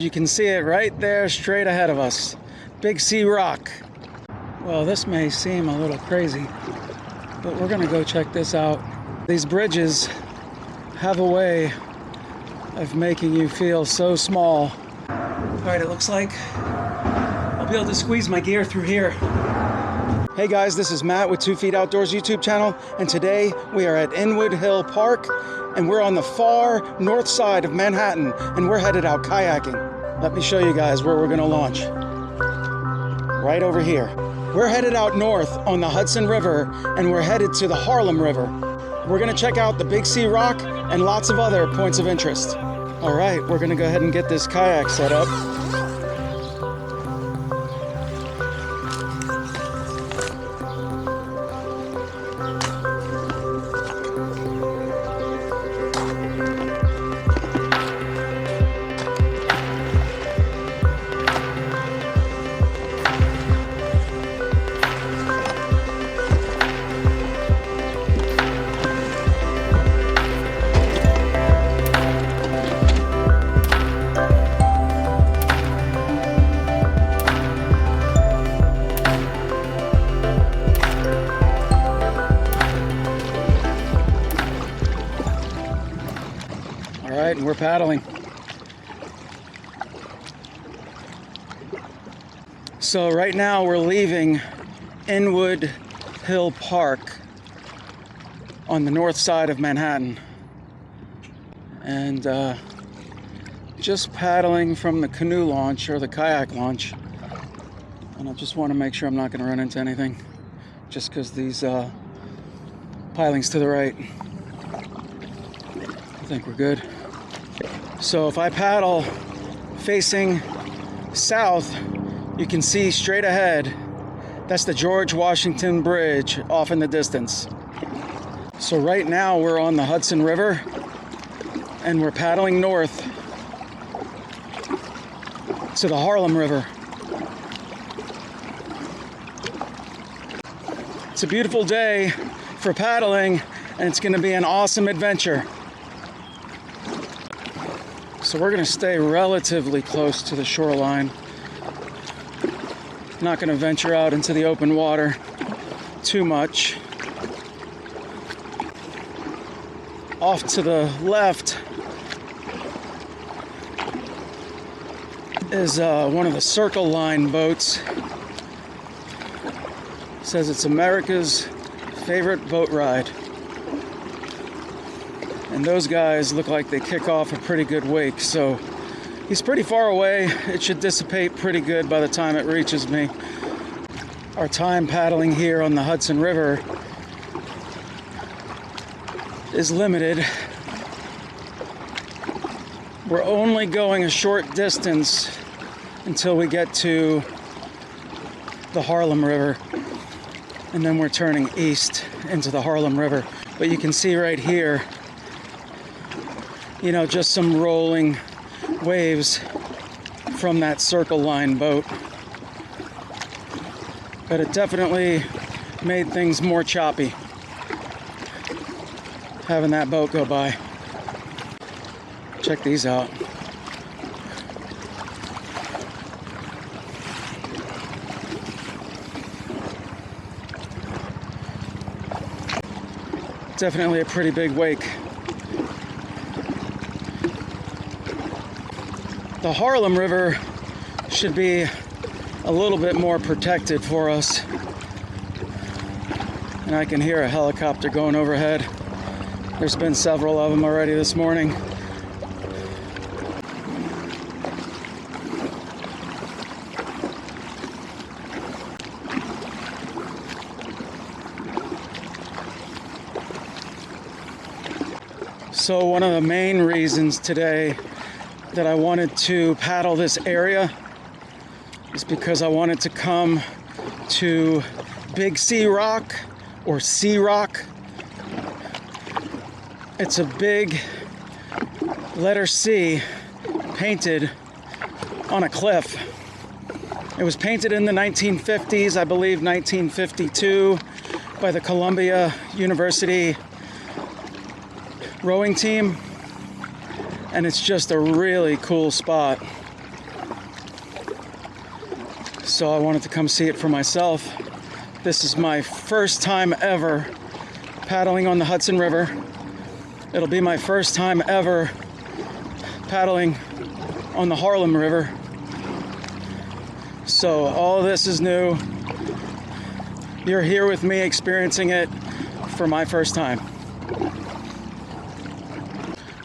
You can see it right there straight ahead of us. Big Sea Rock. Well, this may seem a little crazy, but we're gonna go check this out. These bridges have a way of making you feel so small. All right, it looks like I'll be able to squeeze my gear through here. Hey guys, this is Matt with 2 Feet Outdoors YouTube channel, and today we are at Inwood Hill Park, and we're on the far north side of Manhattan, and we're headed out kayaking. Let me show you guys where we're gonna launch. Right over here. We're headed out north on the Hudson River, and we're headed to the Harlem River. We're gonna check out the Big Sea Rock and lots of other points of interest. All right, we're gonna go ahead and get this kayak set up. And we're paddling. So right now we're leaving Inwood Hill Park on the north side of Manhattan, and just paddling from the canoe launch or the kayak launch. And I just want to make sure I'm not going to run into anything, just because these pilings to the right. I think we're good. So if I paddle facing south, you can see straight ahead, that's the George Washington Bridge off in the distance. So right now we're on the Hudson River, and we're paddling north to the Harlem River. It's a beautiful day for paddling, and it's going to be an awesome adventure. So we're going to stay relatively close to the shoreline. Not going to venture out into the open water too much. Off to the left is one of the Circle Line boats. It says it's America's favorite boat ride. And those guys look like they kick off a pretty good wake, so he's pretty far away. It should dissipate pretty good by the time it reaches me. Our time paddling here on the Hudson River is limited. We're only going a short distance until we get to the Harlem River, and then we're turning east into the Harlem River. But you can see right here, you know, just some rolling waves from that Circle Line boat. But it definitely made things more choppy, having that boat go by. Check these out. Definitely a pretty big wake. The Harlem River should be a little bit more protected for us. And I can hear a helicopter going overhead. There's been several of them already this morning. So one of the main reasons today that I wanted to paddle this area is because I wanted to come to Big Sea Rock, or Sea Rock. It's a big letter C painted on a cliff. It was painted in the 1950s, I believe 1952, by the Columbia University rowing team. And it's just a really cool spot. So I wanted to come see it for myself. This is my first time ever paddling on the Hudson River. It'll be my first time ever paddling on the Harlem River. So all this is new. You're here with me experiencing it for my first time.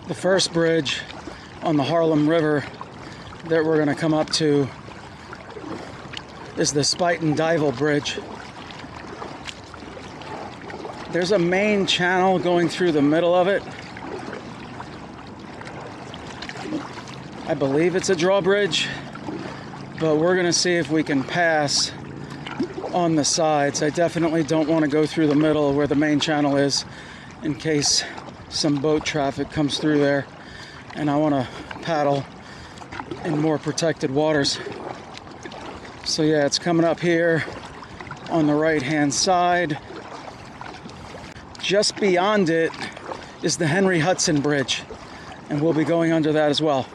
The first bridge on the Harlem River that we're going to come up to is the Spuyten Duyvil Bridge. There's a main channel going through the middle of it. I believe it's a drawbridge, but we're going to see if we can pass on the sides. I definitely don't want to go through the middle where the main channel is in case some boat traffic comes through there, and I want to paddle in more protected waters. So yeah, it's coming up here on the right hand side. Just beyond it is the Henry Hudson Bridge, and we'll be going under that as well.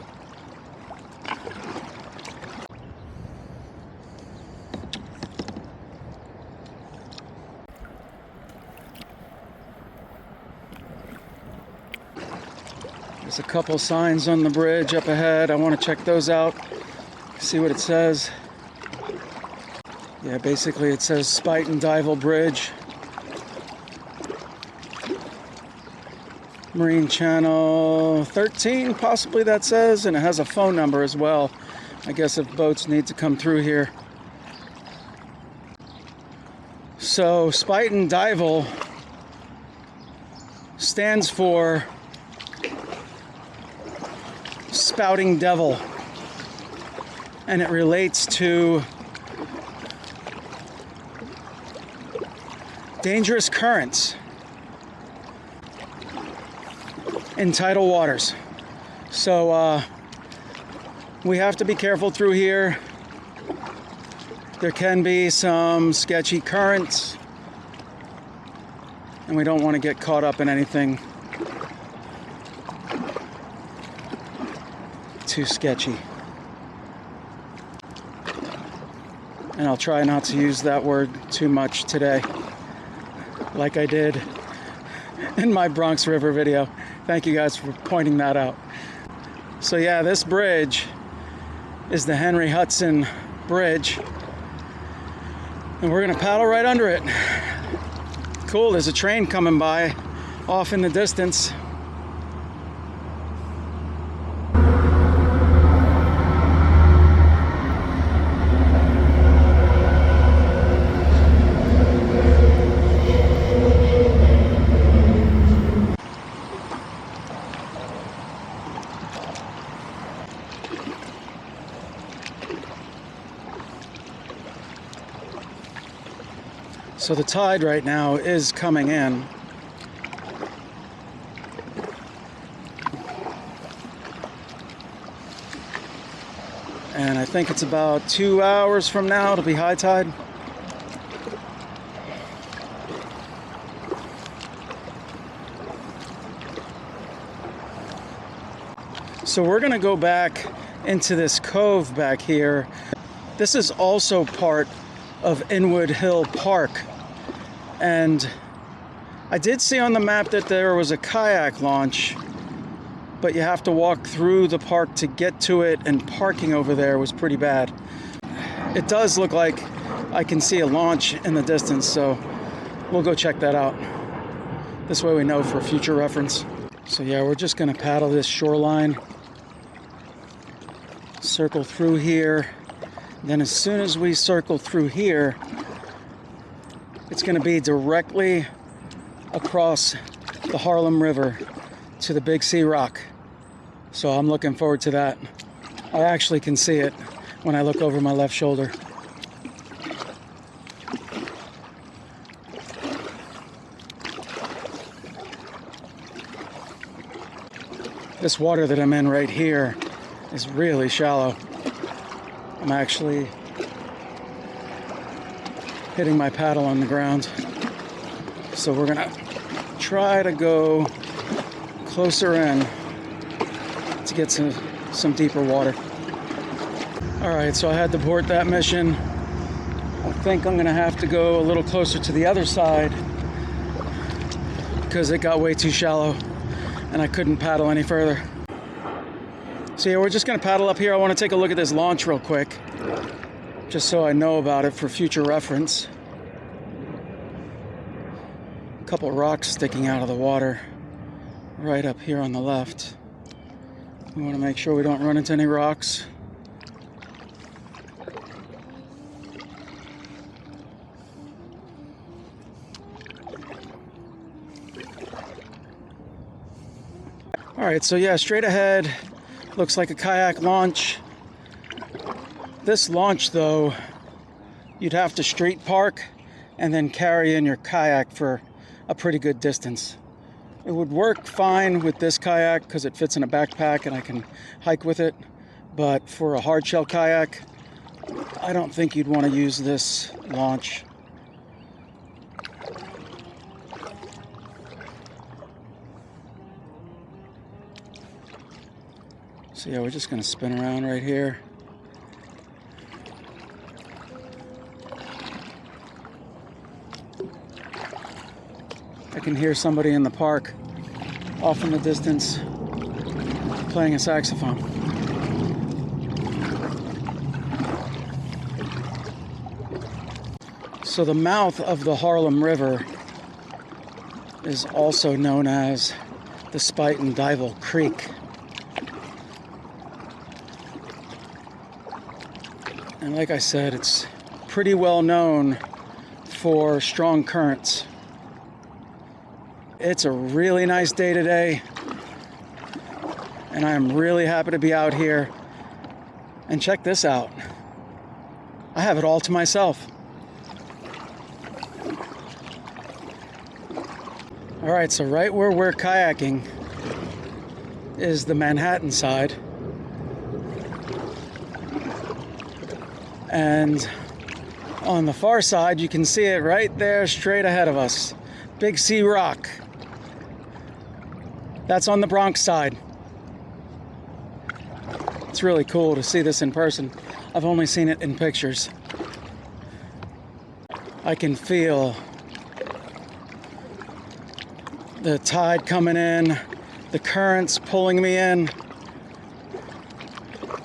There's a couple signs on the bridge up ahead. I want to check those out, see what it says. Yeah, basically it says Spuyten Duyvil Bridge. Marine Channel 13, possibly that says, and it has a phone number as well. I guess if boats need to come through here. So Spuyten Duyvil stands for Spouting Devil, and it relates to dangerous currents in tidal waters. So we have to be careful through here. There can be some sketchy currents, and we don't want to get caught up in anything too sketchy. And I'll try not to use that word too much today, like I did in my Bronx River video. Thank you guys for pointing that out. So yeah, this bridge is the Henry Hudson Bridge, and we're gonna paddle right under it. Cool, there's a train coming by off in the distance. So the tide right now is coming in. And I think it's about 2 hours from now it'll be high tide. So we're gonna go back into this cove back here. This is also part of Inwood Hill Park. And I did see on the map that there was a kayak launch, but you have to walk through the park to get to it, and parking over there was pretty bad. It does look like I can see a launch in the distance, so we'll go check that out. This way we know for future reference. So yeah, we're just gonna paddle this shoreline, circle through here. Then as soon as we circle through here, it's going to be directly across the Harlem River to the Big Sea Rock. So I'm looking forward to that. I actually can see it when I look over my left shoulder. This water that I'm in right here is really shallow. I'm actually hitting my paddle on the ground. So we're gonna try to go closer in to get some deeper water. All right, so I had to abort that mission. I think I'm gonna have to go a little closer to the other side because it got way too shallow and I couldn't paddle any further. So yeah, we're just gonna paddle up here. I wanna take a look at this launch real quick, just so I know about it for future reference. A couple rocks sticking out of the water right up here on the left. We wanna make sure we don't run into any rocks. All right, so yeah, straight ahead, looks like a kayak launch. This launch though, you'd have to street park and then carry in your kayak for a pretty good distance. It would work fine with this kayak because it fits in a backpack and I can hike with it. But for a hard shell kayak, I don't think you'd want to use this launch. So yeah, we're just gonna spin around right here. I can hear somebody in the park off in the distance playing a saxophone. So the mouth of the Harlem River is also known as the Spuyten Duyvil Creek. And like I said, it's pretty well known for strong currents. It's a really nice day today, and I am really happy to be out here. And check this out. I have it all to myself. All right, so right where we're kayaking is the Manhattan side. And on the far side, you can see it right there straight ahead of us. Big Sea Rock. That's on the Bronx side. It's really cool to see this in person. I've only seen it in pictures. I can feel the tide coming in, the currents pulling me in.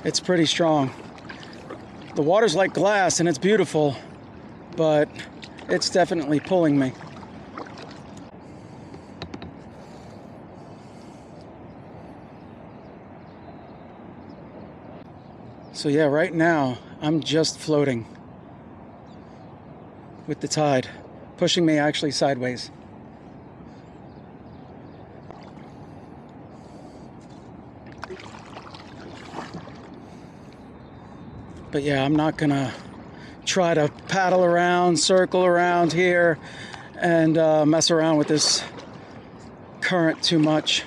It's pretty strong. The water's like glass and it's beautiful, but it's definitely pulling me. So yeah, right now I'm just floating with the tide, pushing me actually sideways. But yeah, I'm not gonna try to paddle around, circle around here, and mess around with this current too much.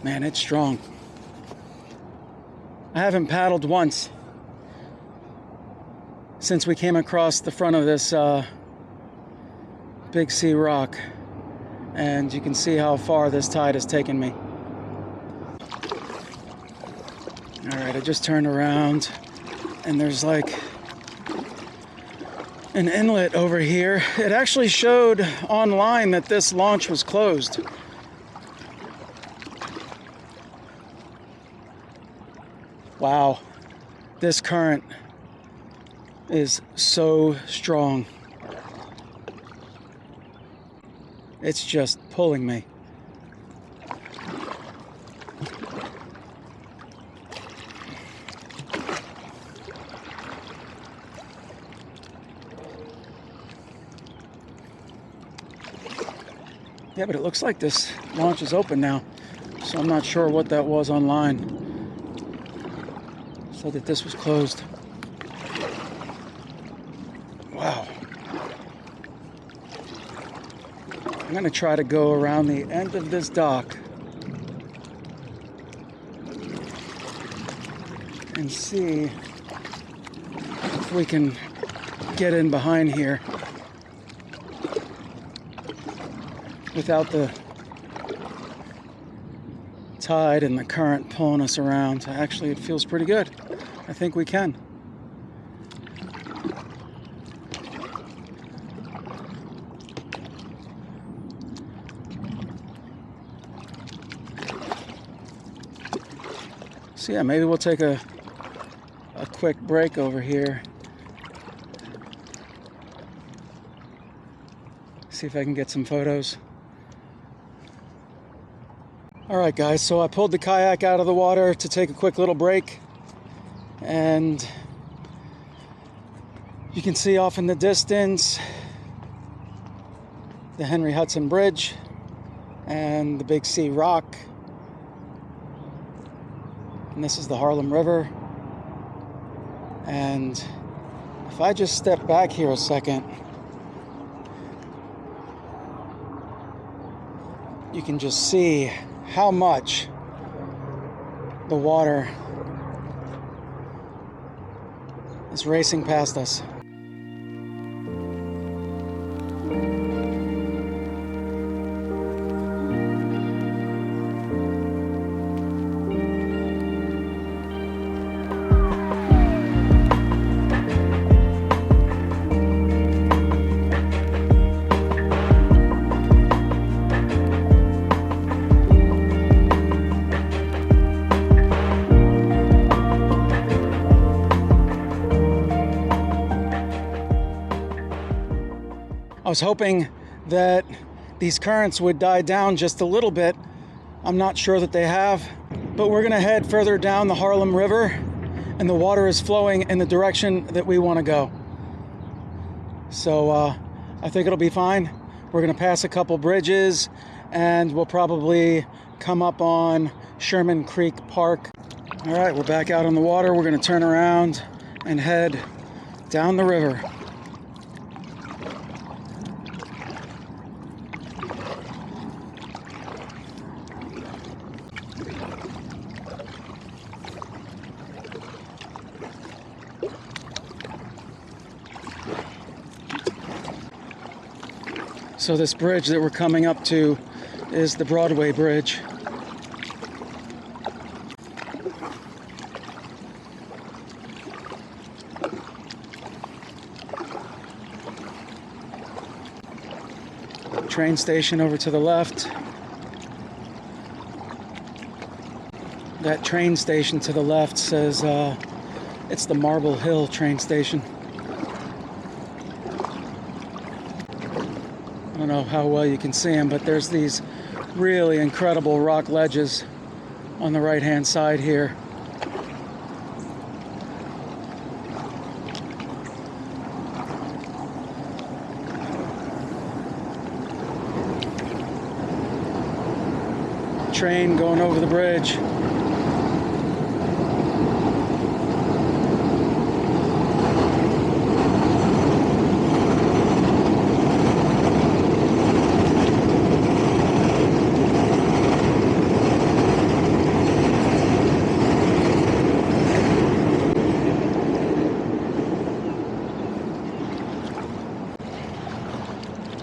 Man, it's strong. I haven't paddled once since we came across the front of this Big Sea Rock, and you can see how far this tide has taken me. All right, I just turned around and there's like an inlet over here. It actually showed online that this launch was closed. Wow, this current is so strong. It's just pulling me. Yeah, but it looks like this launch is open now, so I'm not sure what that was online. So that this was closed. Wow. I'm gonna try to go around the end of this dock and see if we can get in behind here without the tide and the current pulling us around. Actually, it feels pretty good. I think we can. So yeah, maybe we'll take a quick break over here. See if I can get some photos. All right, guys, so I pulled the kayak out of the water to take a quick little break. And you can see off in the distance the Henry Hudson Bridge and the Big Sea Rock. And this is the Harlem River. And if I just step back here a second, you can just see how much the water is racing past us. I was hoping that these currents would die down just a little bit. I'm not sure that they have, but we're gonna head further down the Harlem River, and the water is flowing in the direction that we want to go. So I think it'll be fine. We're gonna pass a couple bridges, and we'll probably come up on Sherman Creek Park. All right, we're back out on the water. We're gonna turn around and head down the river. So this bridge that we're coming up to is the Broadway Bridge. Train station over to the left. That train station to the left says it's the Marble Hill train station. I don't know how well you can see them, but there's these really incredible rock ledges on the right-hand side here. Train going over the bridge.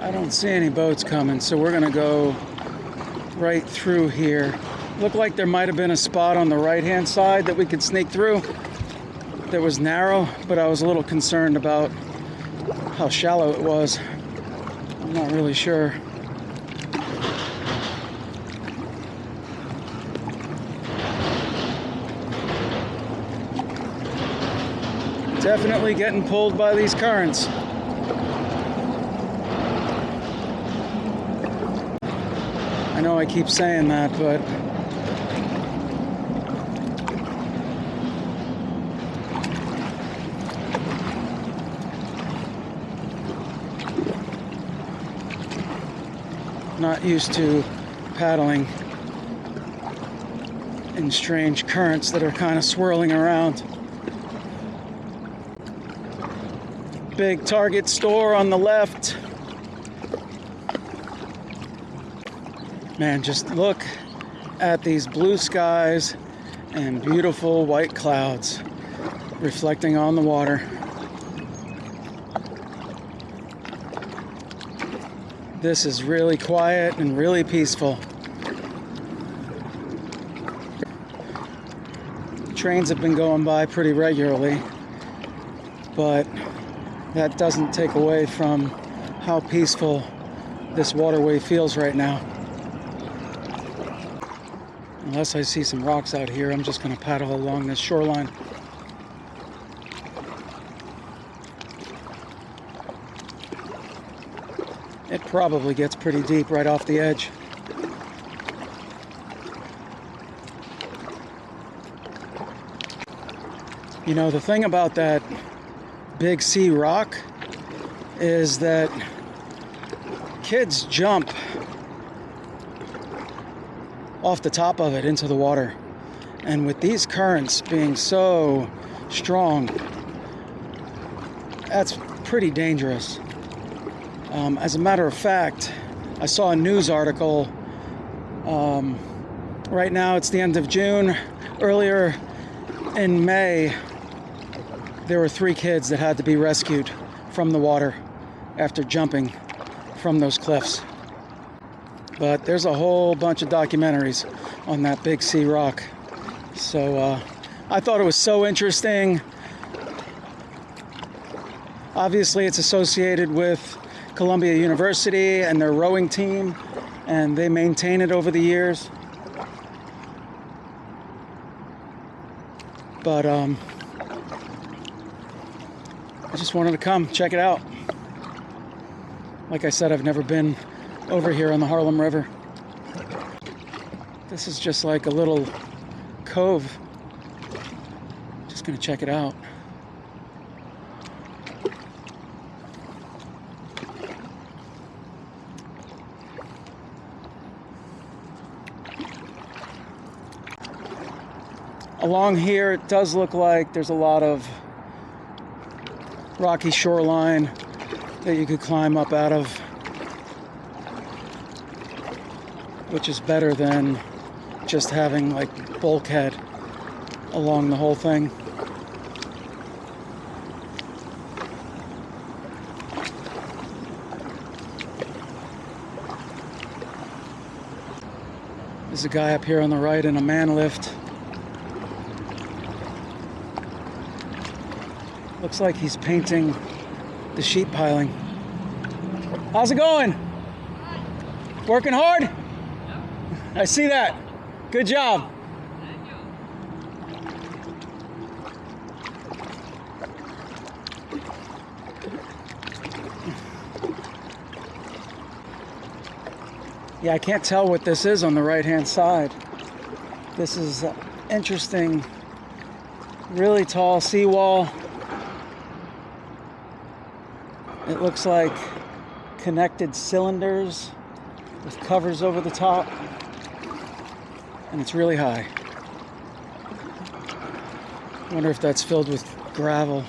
I don't see any boats coming, so we're gonna go right through here. Looked like there might have been a spot on the right-hand side that we could sneak through that was narrow, but I was a little concerned about how shallow it was. I'm not really sure. Definitely getting pulled by these currents. I know I keep saying that, but not used to paddling in strange currents that are kind of swirling around. Big Target store on the left. Man, just look at these blue skies and beautiful white clouds reflecting on the water. This is really quiet and really peaceful. Trains have been going by pretty regularly, but that doesn't take away from how peaceful this waterway feels right now. Unless I see some rocks out here, I'm just going to paddle along this shoreline. It probably gets pretty deep right off the edge. You know, the thing about that big sea rock is that kids jump off the top of it into the water. And with these currents being so strong, that's pretty dangerous. As a matter of fact, I saw a news article. Right now it's the end of June. Earlier in May, there were 3 kids that had to be rescued from the water after jumping from those cliffs. But there's a whole bunch of documentaries on that big sea rock. So I thought it was so interesting. Obviously, it's associated with Columbia University and their rowing team, and they maintain it over the years. But I just wanted to come check it out. Like I said, I've never been over here on the Harlem River. This is just like a little cove. Just gonna check it out. Along here, it does look like there's a lot of rocky shoreline that you could climb up out of, which is better than just having like bulkhead along the whole thing. There's a guy up here on the right in a man lift. Looks like he's painting the sheet piling. How's it going? Working hard? I see that. Good job. Yeah, I can't tell what this is on the right-hand side. This is interesting, really tall seawall. It looks like connected cylinders with covers over the top, and it's really high. I wonder if that's filled with gravel.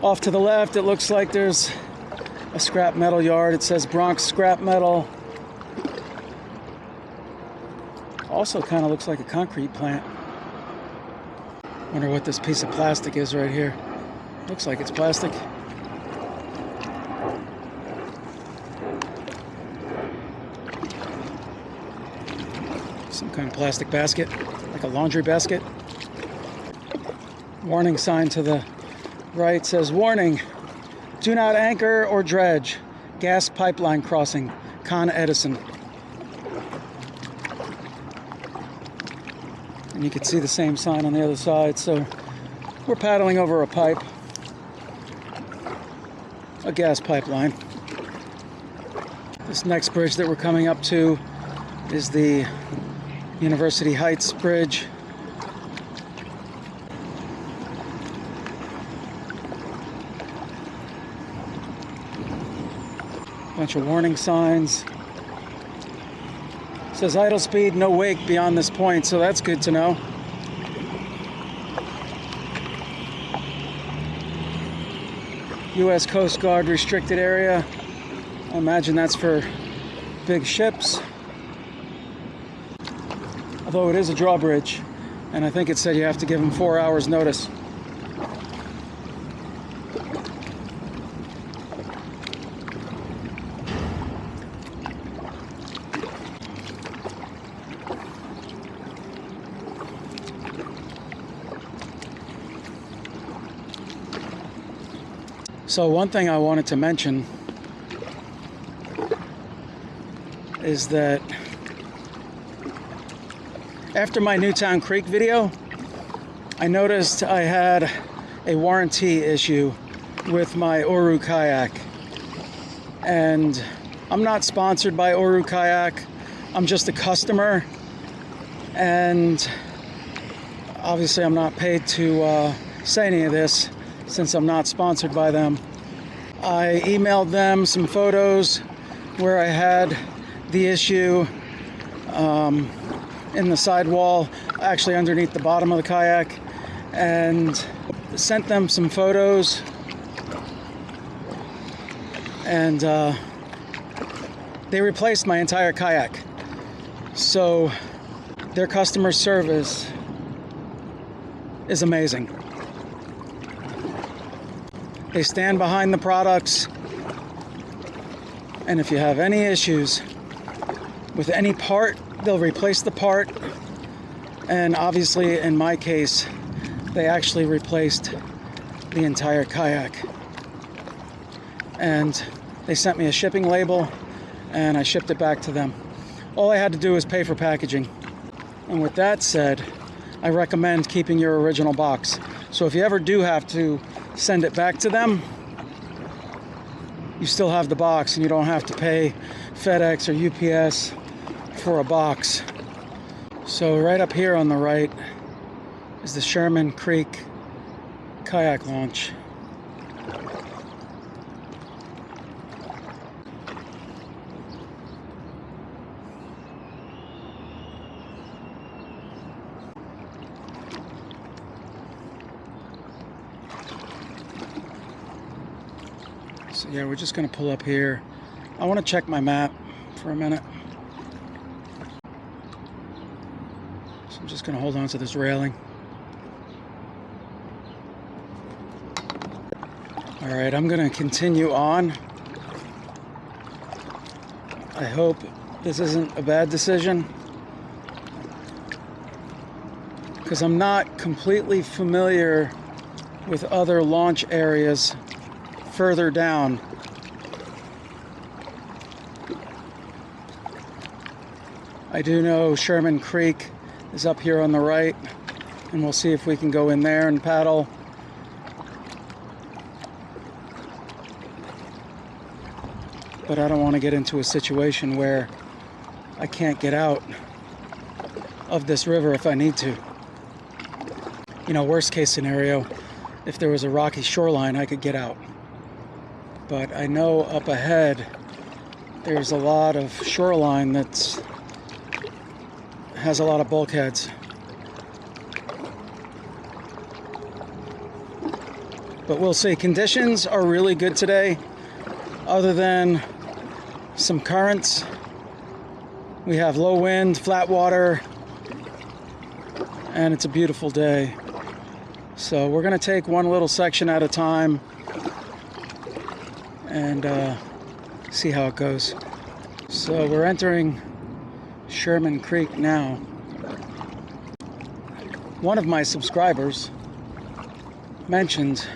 Off to the left, it looks like there's a scrap metal yard. It says Bronx Scrap Metal. Also kind of looks like a concrete plant. Wonder what this piece of plastic is right here. Looks like it's plastic. Some kind of plastic basket, like a laundry basket. Warning sign to the right says, warning, do not anchor or dredge. Gas pipeline crossing, Con Edison. And you can see the same sign on the other side. So we're paddling over a pipe, a gas pipeline. This next bridge that we're coming up to is the University Heights Bridge. Bunch of warning signs. It says idle speed, no wake beyond this point, so that's good to know. U.S. Coast Guard restricted area. I imagine that's for big ships. Although it is a drawbridge, and I think it said you have to give them 4 hours notice. So one thing I wanted to mention is that after my Newtown Creek video, I noticed I had a warranty issue with my Oru kayak. And I'm not sponsored by Oru Kayak. I'm just a customer. And obviously I'm not paid to say any of this since I'm not sponsored by them. I emailed them some photos where I had the issue in the sidewall, actually underneath the bottom of the kayak, and sent them some photos, and they replaced my entire kayak. So their customer service is amazing. They stand behind the products, and if you have any issues with any part, they'll replace the part. And obviously in my case, they actually replaced the entire kayak. And they sent me a shipping label and I shipped it back to them. All I had to do was pay for packaging. And with that said, I recommend keeping your original box. So if you ever do have to send it back to them, you still have the box and you don't have to pay FedEx or UPS for a box. So right up here on the right is the Sherman Creek kayak launch. So yeah, we're just gonna pull up here. I want to check my map for a minute. So I'm just gonna hold on to this railing. All right, I'm gonna continue on. I hope this isn't a bad decision, because I'm not completely familiar with other launch areas further down. I do know Sherman Creek is up here on the right, and we'll see if we can go in there and paddle. But I don't want to get into a situation where I can't get out of this river if I need to. You know, worst case scenario, if there was a rocky shoreline, I could get out. But I know up ahead there's a lot of shoreline that has a lot of bulkheads. But we'll see. Conditions are really good today, other than some currents. We have low wind, flat water, and it's a beautiful day. So we're gonna take one little section at a time and see how it goes. So we're entering Sherman Creek now. One of my subscribers mentioned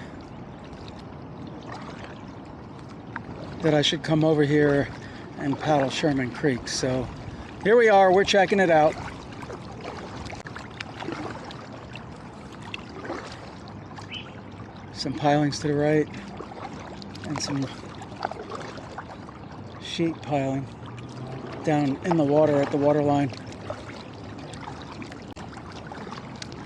that I should come over here and paddle Sherman Creek. So here we are, we're checking it out. Some pilings to the right and some sheet piling down in the water at the water line.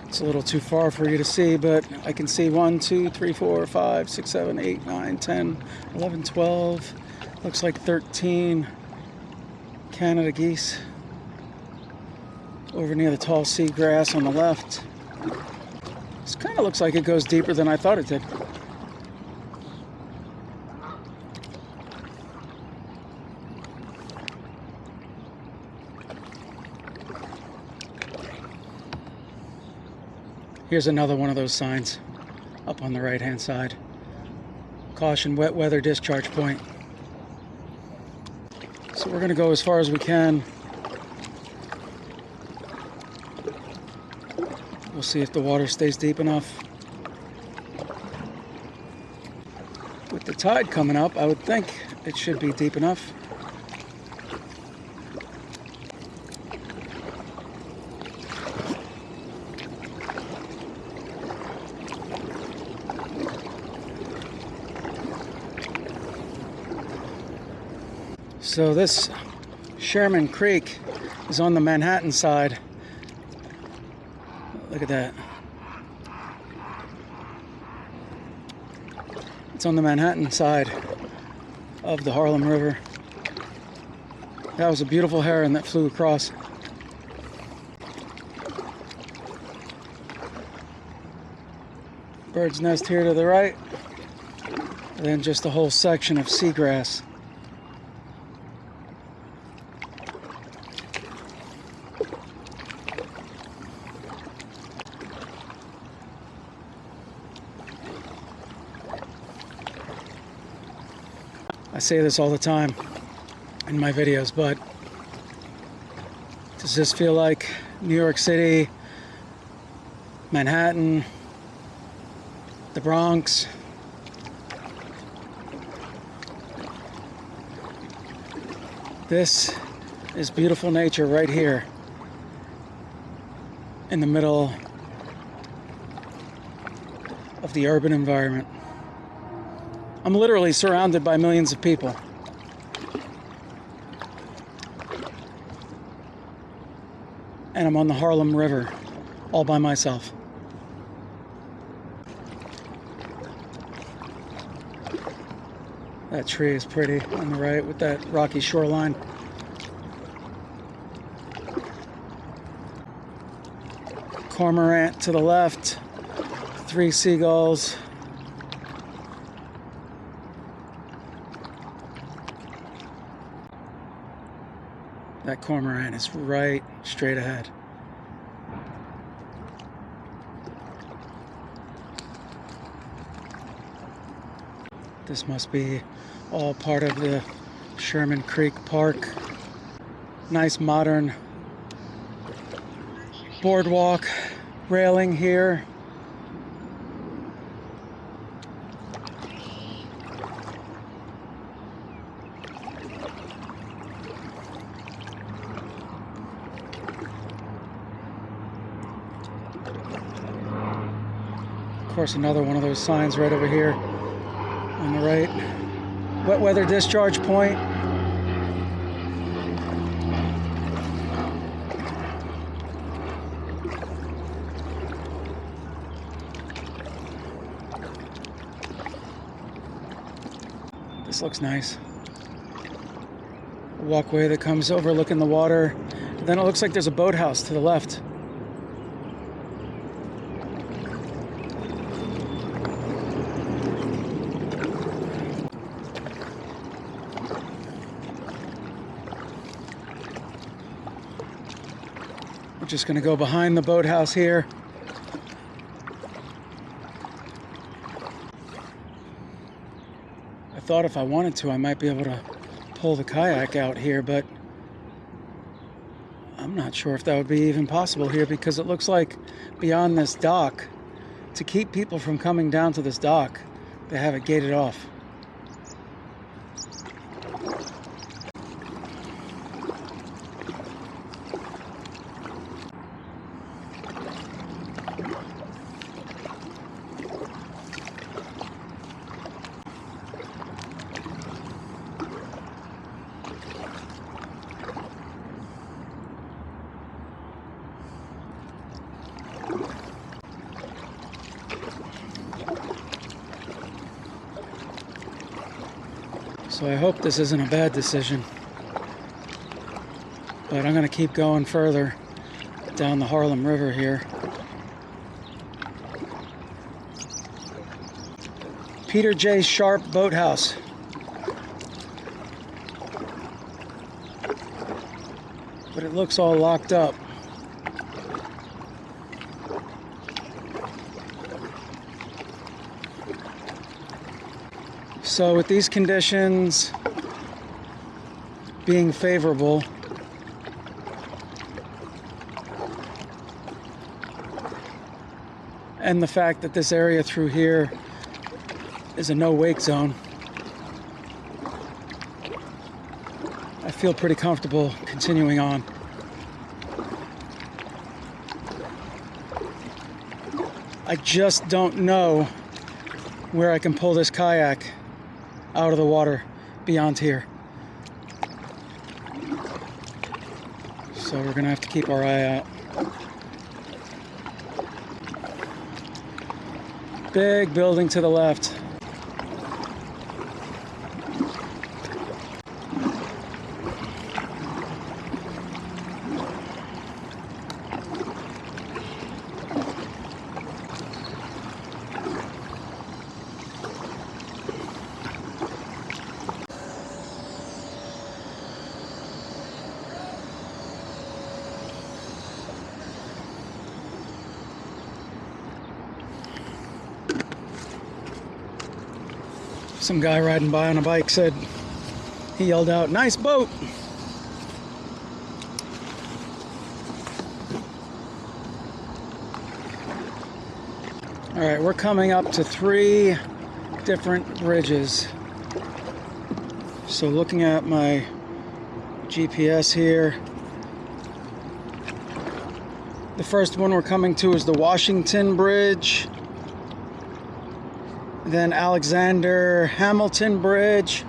It's a little too far for you to see, but I can see 1, 2, 3, 4, 5, 6, 7, 8, 9, 10, 11, 12. Looks like 13 Canada geese over near the tall seagrass on the left. This kind of looks like it goes deeper than I thought it did. Here's another one of those signs up on the right hand side. Caution, wet weather discharge point. So we're going to go as far as we can. We'll see if the water stays deep enough. With tide coming up, I would think it should be deep enough. So this Sherman Creek is on the Manhattan side. Look at that. It's on the Manhattan side of the Harlem River. That was a beautiful heron that flew across. Bird's nest here to the right, and then just a whole section of seagrass. I say this all the time in my videos, but does this feel like New York City, Manhattan, the Bronx? This is beautiful nature right here in the middle of the urban environment. I'm literally surrounded by millions of people. And I'm on the Harlem River all by myself. That tree is pretty on the right with that rocky shoreline. Cormorant to the left, 3 seagulls. That cormorant is right straight ahead. This must be all part of the Sherman Creek Park. Nice modern boardwalk railing here. Of course, another one of those signs right over here on the right. Wet weather discharge point. This looks nice. A walkway that comes overlooking the water. And then it looks like there's a boathouse to the left. We're just going to go behind the boathouse here. I thought if I wanted to, I might be able to pull the kayak out here, but I'm not sure if that would be even possible here because it looks like beyond this dock, to keep people from coming down to this dock, they have it gated off. So I hope this isn't a bad decision, but I'm going to keep going further down the Harlem River here. Peter J. Sharp Boathouse. But it looks all locked up. So with these conditions being favorable, and the fact that this area through here is a no-wake zone, feel pretty comfortable continuing on. I just don't know where I can pull this kayak out of the water beyond here. So we're gonna have to keep our eye out. Big building to the left. Some guy riding by on a bike said, he yelled out, "Nice boat!" All right, we're coming up to 3 different bridges. So looking at my GPS here, the first one we're coming to is the Washington Bridge. Then Alexander Hamilton Bridge,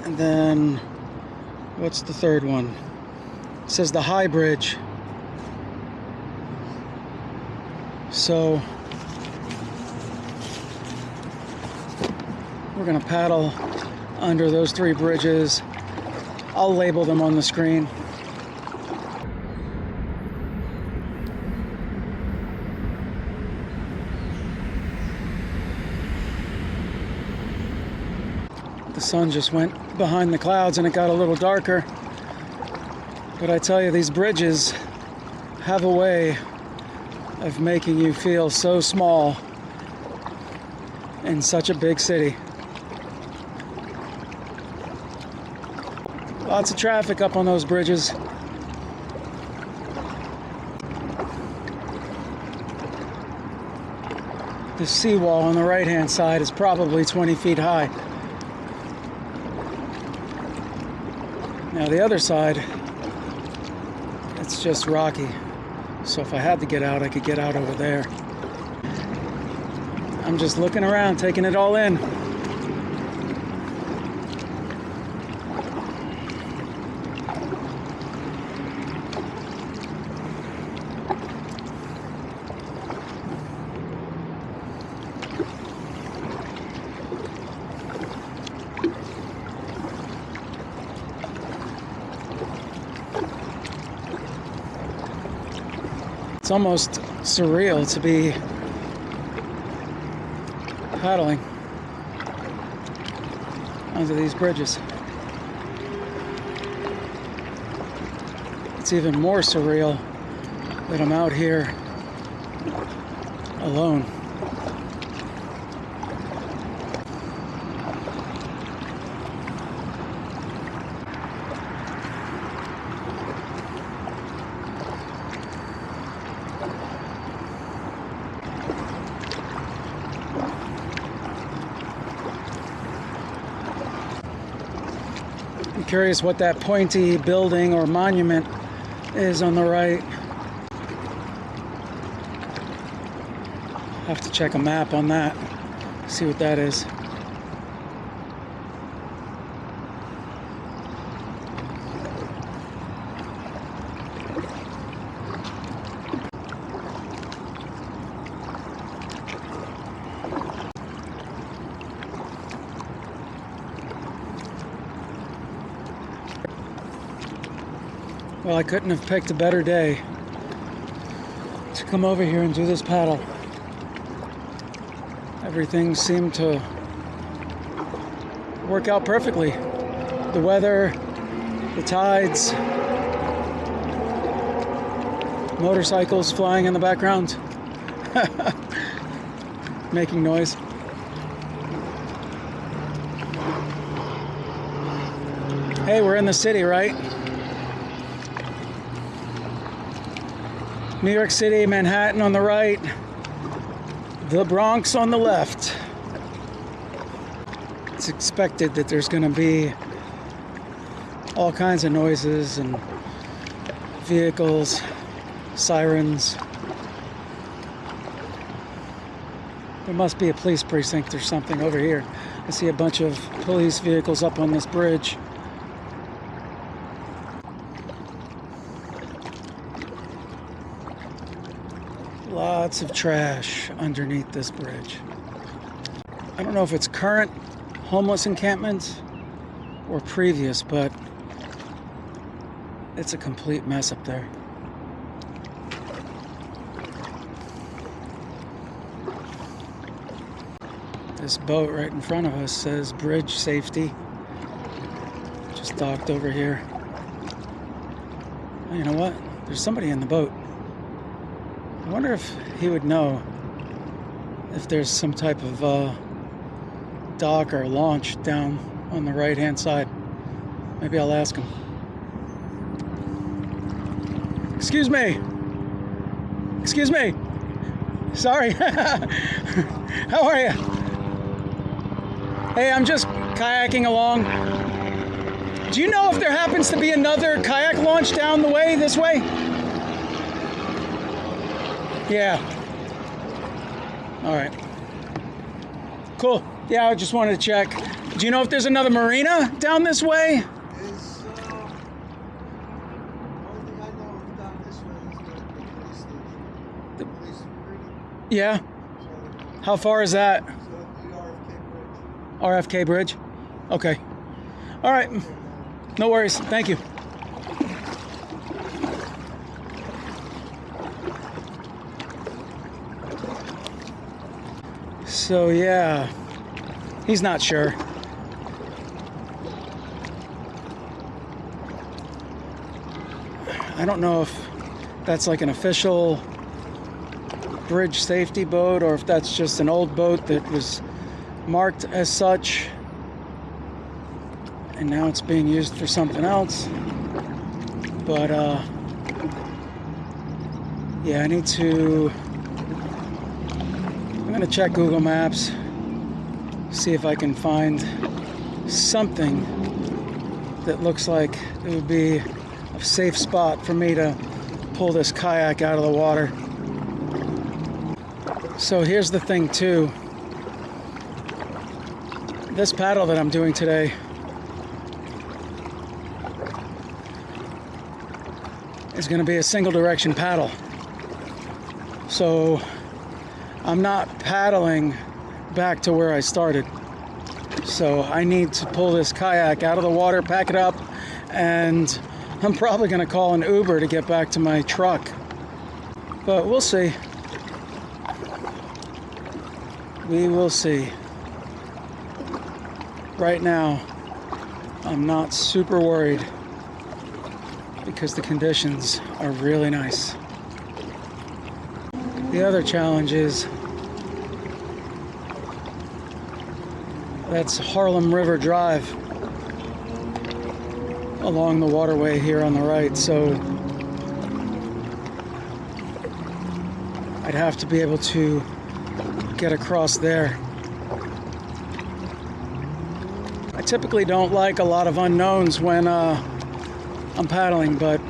and then what's the third one? It says the High Bridge. So we're gonna paddle under those 3 bridges. I'll label them on the screen. The sun just went behind the clouds and it got a little darker. But I tell you, these bridges have a way of making you feel so small in such a big city. Lots of traffic up on those bridges. The seawall on the right-hand side is probably 20 feet high. Now the other side, it's just rocky. So if I had to get out, I could get out over there. I'm just looking around, taking it all in. It's almost surreal to be paddling onto these bridges. It's even more surreal that I'm out here alone. I'm curious what that pointy building or monument is on the right. Have to check a map on that, see what that is. Well, I couldn't have picked a better day to come over here and do this paddle. Everything seemed to work out perfectly. The weather, the tides, motorcycles flying in the background, making noise. Hey, we're in the city, right? New York City, Manhattan on the right, the Bronx on the left. It's expected that there's going to be all kinds of noises and vehicles, sirens. There must be a police precinct or something over here. I see a bunch of police vehicles up on this bridge. Lots of trash underneath this bridge. I don't know if it's current homeless encampments or previous, but it's a complete mess up there. This boat right in front of us says bridge safety. Just docked over here. Oh, you know what? There's somebody in the boat. I wonder if he would know if there's some type of dock or launch down on the right hand side. Maybe I'll ask him. Excuse me. Excuse me. Sorry. How are you? Hey, I'm just kayaking along. Do you know if there happens to be another kayak launch down the way, this way? Yeah. All right. Cool. Yeah, I just wanted to check. Do you know if there's another marina down this way? Only thing I know of down this way is the police station. The police marina. Yeah. So, How far is that? the RFK Bridge. RFK Bridge? Okay. All right. No worries. Thank you. So yeah, he's not sure. I don't know if that's like an official bridge safety boat or if that's just an old boat that was marked as such and now it's being used for something else. But yeah, I'm gonna check Google Maps, see if I can find something that looks like it would be a safe spot for me to pull this kayak out of the water. So here's the thing too. This paddle that I'm doing today is going to be a single direction paddle. So I'm not paddling back to where I started. So I need to pull this kayak out of the water, pack it up, and I'm probably going to call an Uber to get back to my truck. But we'll see. We will see. Right now, I'm not super worried because the conditions are really nice. The other challenge is that's Harlem River Drive along the waterway here on the right, so I'd have to be able to get across there. I typically don't like a lot of unknowns when I'm paddling, but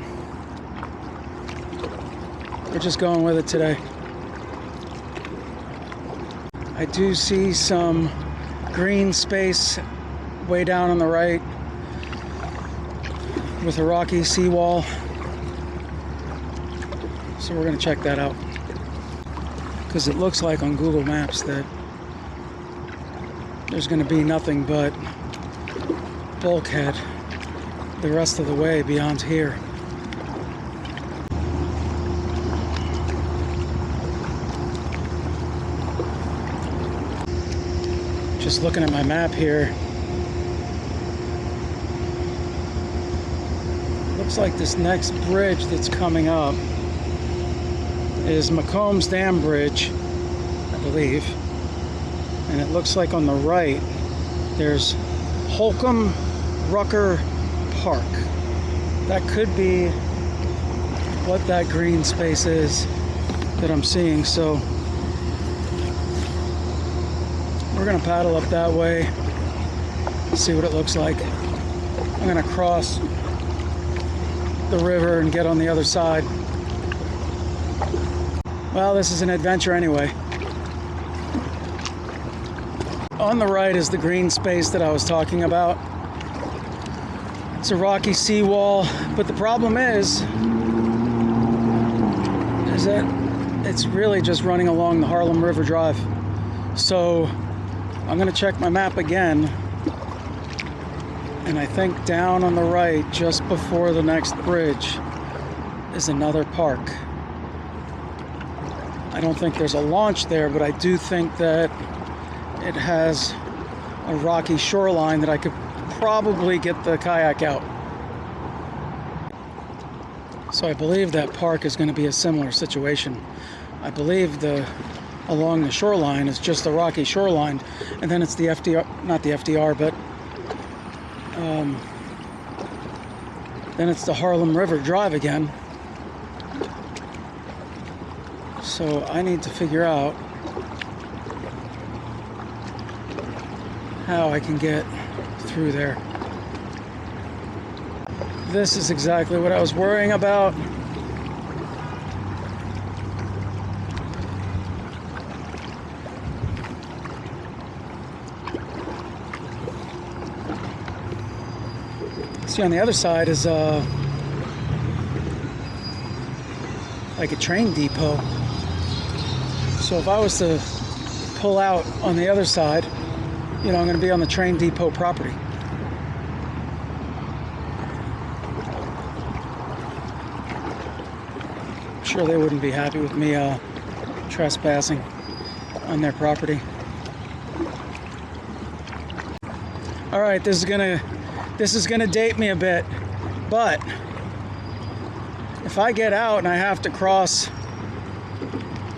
we're just going with it today. I do see some green space way down on the right with a rocky seawall. So we're going to check that out. Because it looks like on Google Maps that there's going to be nothing but bulkhead the rest of the way beyond here. Just looking at my map here, looks like this next bridge that's coming up is Macomb's Dam Bridge, I believe. And it looks like on the right there's Holcomb Rucker Park. That could be what that green space is that I'm seeing. So we're gonna paddle up that way, see what it looks like. I'm gonna cross the river and get on the other side. Well, this is an adventure anyway. On the right is the green space that I was talking about. It's a rocky seawall, but the problem is that it's really just running along the Harlem River Drive. So I'm gonna check my map again, and I think down on the right, just before the next bridge, is another park. I don't think there's a launch there, but I do think that it has a rocky shoreline that I could probably get the kayak out. So I believe that park is going to be a similar situation. I believe along the shoreline is just the rocky shoreline, and then it's the FDR, not the FDR, but then it's the Harlem River Drive again. So I need to figure out how I can get through there. This is exactly what I was worrying about. See, on the other side is like a train depot. So if I was to pull out on the other side, you know, I'm going to be on the train depot property. I'm sure they wouldn't be happy with me trespassing on their property. All right, this is gonna date me a bit, but if I get out and I have to cross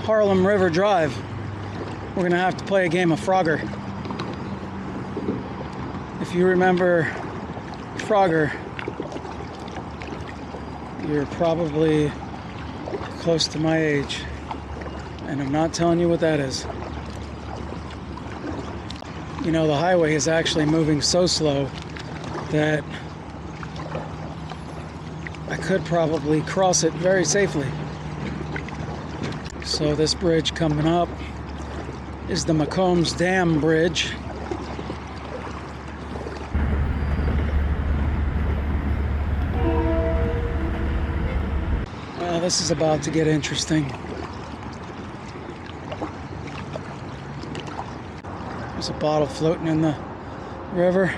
Harlem River Drive, we're gonna have to play a game of Frogger. If you remember Frogger, you're probably close to my age, and I'm not telling you what that is. You know, the highway is actually moving so slow that I could probably cross it very safely. So this bridge coming up is the McCombs Dam Bridge. Well, this is about to get interesting. There's a bottle floating in the river.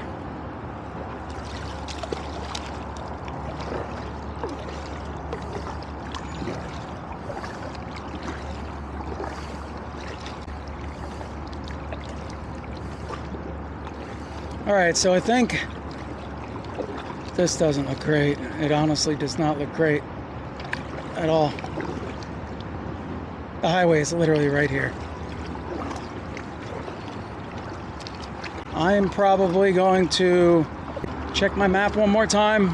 All right, so I think this doesn't look great. It honestly does not look great at all. The highway is literally right here. I am probably going to check my map one more time.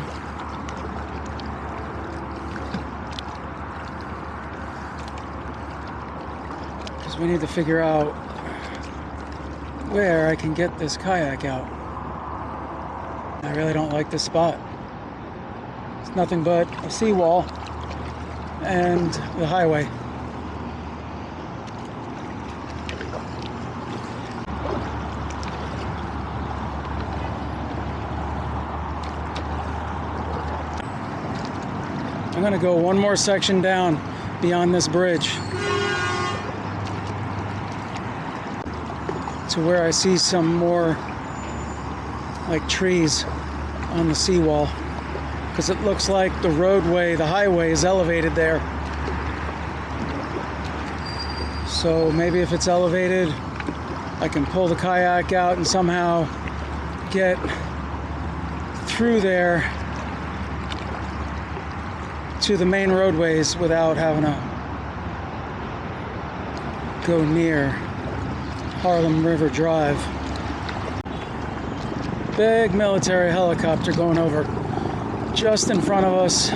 Because we need to figure out where I can get this kayak out. I really don't like this spot. It's nothing but a seawall and the highway. I'm gonna go one more section down beyond this bridge to where I see some more like trees on the seawall, because it looks like the roadway, the highway is elevated there. So maybe if it's elevated, I can pull the kayak out and somehow get through there to the main roadways without having to go near Harlem River Drive. Big military helicopter going over just in front of us.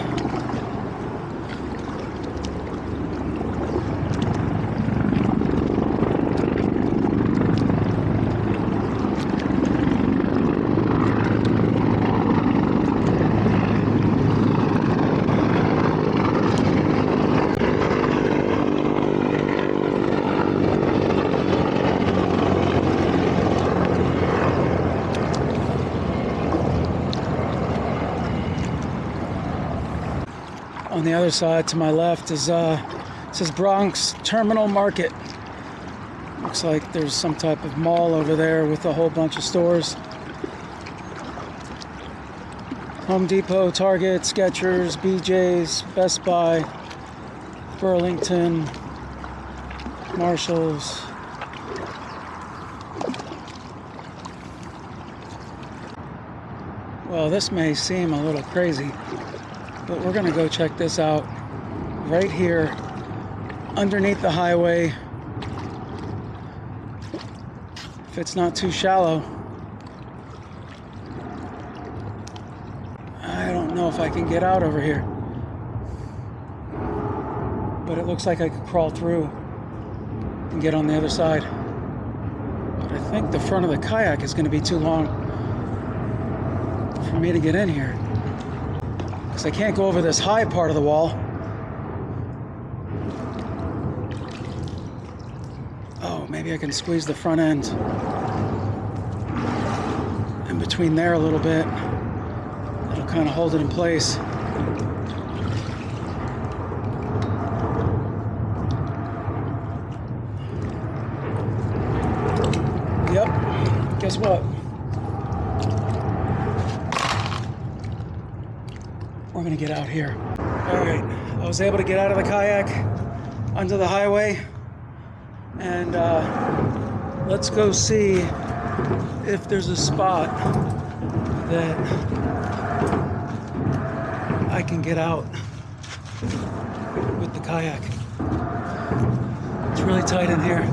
On the other side to my left is it says Bronx Terminal Market. Looks like there's some type of mall over there with a whole bunch of stores. Home Depot, Target, Skechers, BJ's, Best Buy, Burlington, Marshalls. Well, this may seem a little crazy, but we're gonna go check this out right here underneath the highway. If it's not too shallow. I don't know if I can get out over here, but it looks like I could crawl through and get on the other side. But I think the front of the kayak is going to be too long for me to get in here, because I can't go over this high part of the wall. Oh, maybe I can squeeze the front end in between there a little bit. That'll kind of hold it in place. Yep, guess what? We're gonna get out here. All right, I was able to get out of the kayak onto the highway, and let's go see if there's a spot that I can get out with the kayak. It's really tight in here.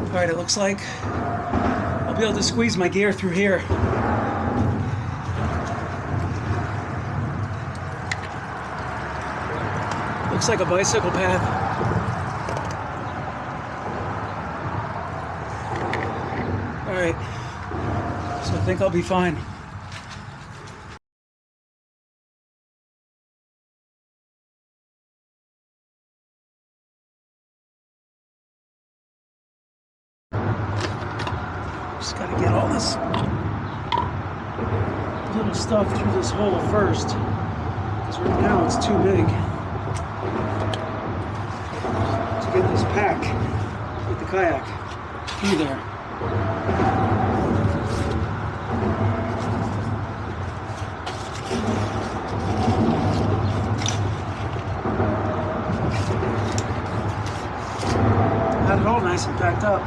All right, it looks like I'll be able to squeeze my gear through here. Looks like a bicycle path. All right, so I think I'll be fine. Just gotta get all this little stuff through this hole first, because right now it's too big to get this pack with the kayak through there. Got it all nice and packed up.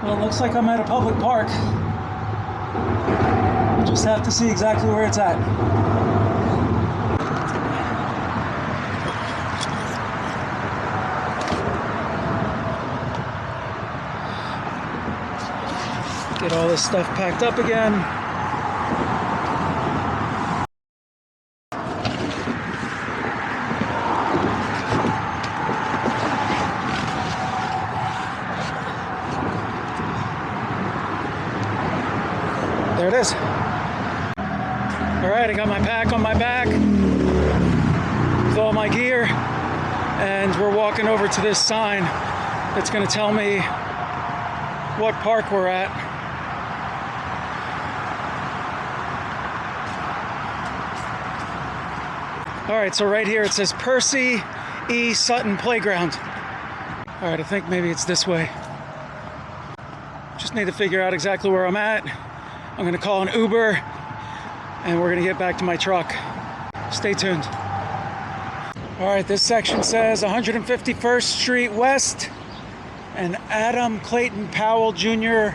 Well, it looks like I'm at a public park. Just have to see exactly where it's at. Get all this stuff packed up again. There it is. All right, I got my pack on my back with all my gear, and we're walking over to this sign that's going to tell me what park we're at. All right, so right here it says Percy E. Sutton Playground. All right, I think maybe it's this way. Just need to figure out exactly where I'm at. I'm gonna call an Uber and we're gonna get back to my truck. Stay tuned. All right, this section says 151st Street West and Adam Clayton Powell Jr.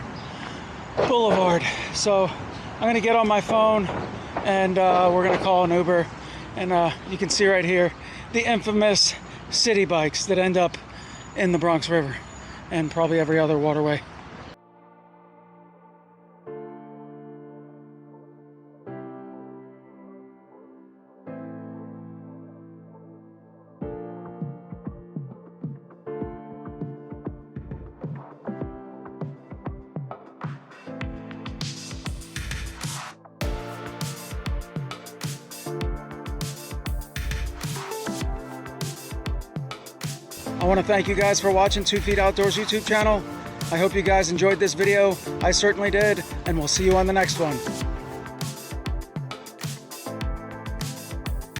Boulevard. So I'm gonna get on my phone and we're gonna call an Uber. And you can see right here the infamous city bikes that end up in the Bronx River and probably every other waterway. I want to thank you guys for watching 2 Feet Outdoors YouTube channel. I hope you guys enjoyed this video. I certainly did, and we'll see you on the next one.